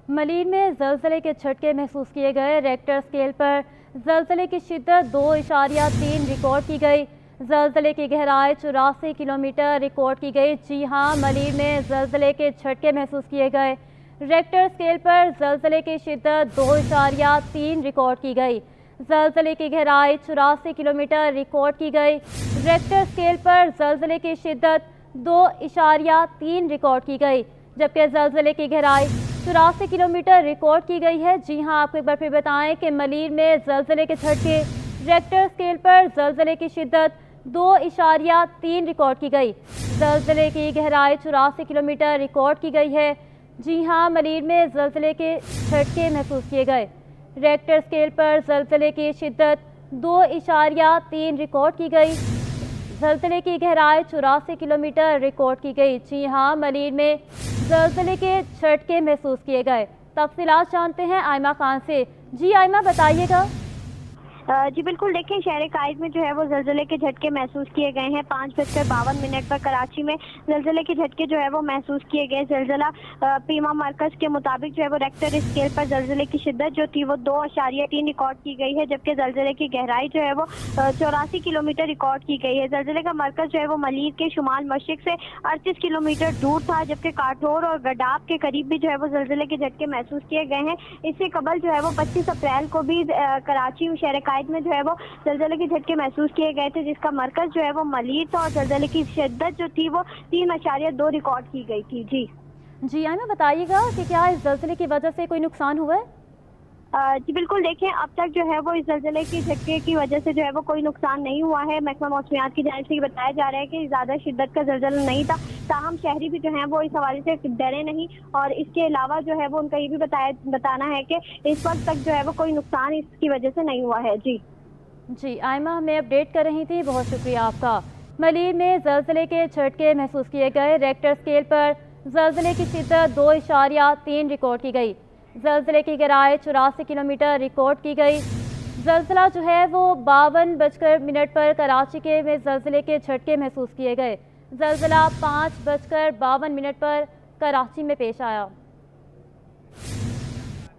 ملیر میں زلزلے کے جھٹکے محسوس کیے گئے۔ ریکٹر اسکیل پر زلزلے کی شدت 2.3 ریکارڈ کی گئی۔ زلزلے کی گہرائی 84 کلومیٹر ریکارڈ کی گئی۔ جی ہاں، ملیر میں زلزلے کے جھٹکے محسوس کیے گئے۔ ریکٹر اسکیل پر زلزلے کی شدت 2.3 ریکارڈ کی گئی۔ زلزلے کی گہرائی 84 کلومیٹر ریکارڈ کی گئی۔ ریکٹر اسکیل پر زلزلے کی شدت 2.3 ریکارڈ کی گئی، جبکہ زلزلے کی گہرائی 84 کلومیٹر ریکارڈ کی گئی ہے۔ جی ہاں، آپ کو ایک بار پھر بتائیں کہ ملیر میں زلزلے کے جھٹکے، ریکٹر اسکیل پر زلزلے کی شدت 2.3 ریکارڈ کی گئی۔ زلزلے کی گہرائی 84 کلومیٹر ریکارڈ کی گئی ہے۔ جی ہاں، ملیر میں زلزلے کے جھٹکے محسوس کیے گئے۔ ریکٹر اسکیل پر زلزلے کی شدت 2.3 ریکارڈ کی گئی۔ زلزلے کی گہرائی 84 کلومیٹر ریکارڈ کی گئی۔ جی ہاں، ملیر میں زلزلے کے جھٹکے محسوس کیے گئے۔ تفصیلات جانتے ہیں آئمہ خان سے۔ جی آئمہ، بتائیے گا۔ جی بالکل، دیکھیں شہر قائد میں جو ہے وہ زلزلے کے جھٹکے محسوس کیے گئے ہیں۔ 5:52 پر کراچی میں زلزلے کے جھٹکے جو ہے وہ محسوس کیے گئے۔ زلزلہ پیما مرکز کے مطابق جو ہے وہ ریکٹر اسکیل پر زلزلے کی شدت جو تھی وہ 2.3 ریکارڈ کی گئی ہے، جبکہ زلزلے کی گہرائی جو ہے وہ 84 کلومیٹر ریکارڈ کی گئی ہے۔ زلزلے کا مرکز جو ہے وہ ملیر کے شمال مشرق سے 38 کلومیٹر دور تھا، جبکہ کاٹور اور گڈاب کے قریب بھی جو ہے وہ زلزلے کے جھٹکے محسوس کیے گئے ہیں۔ اس سے قبل جو ہے وہ 25 اپریل کو بھی کراچی شہر قائد میں جو ہے وہ زلزلے کے جھٹکے محسوس کیے گئے تھے، جس کا مرکز جو ہے وہ ملیر تھا اور زلزلے کی شدت جو تھی وہ 3.2 ریکارڈ کی گئی تھی۔ جی آئمہ، بتائیے گا کہ کیا اس زلزلے کی وجہ سے کوئی نقصان ہوا ہے؟ جی بالکل، دیکھیں اب تک جو ہے وہ اس زلزلے کے جھٹکے کی وجہ سے جو ہے وہ کوئی نقصان نہیں ہوا ہے۔ محکمہ موسمیات کی جانب سے یہ بتایا جا رہا ہے کہ زیادہ شدت کا زلزلہ نہیں تھا، تاہم شہری بھی جو ہیں وہ اس حوالے سے ڈرے نہیں، اور اس کے علاوہ جو ہے وہ ان کا یہ بھی بتانا ہے کہ اس وقت تک جو ہے وہ کوئی نقصان اس کی وجہ سے نہیں ہوا ہے۔ جی آئمہ، ہمیں اپڈیٹ کر رہی تھی، بہت شکریہ آپ کا۔ ملیر میں زلزلے کے جھٹکے محسوس کیے گئے۔ ریکٹر اسکیل پر زلزلے کی شدت 2.3 ریکارڈ کی گئی۔ زلزلے کی گہرائی 84 کلومیٹر ریکارڈ کی گئی۔ زلزلہ جو ہے وہ 52:00 پر کراچی کے میں زلزلے کے جھٹکے محسوس کیے گئے۔ زلزلہ 5:52 پر کراچی میں پیش آیا۔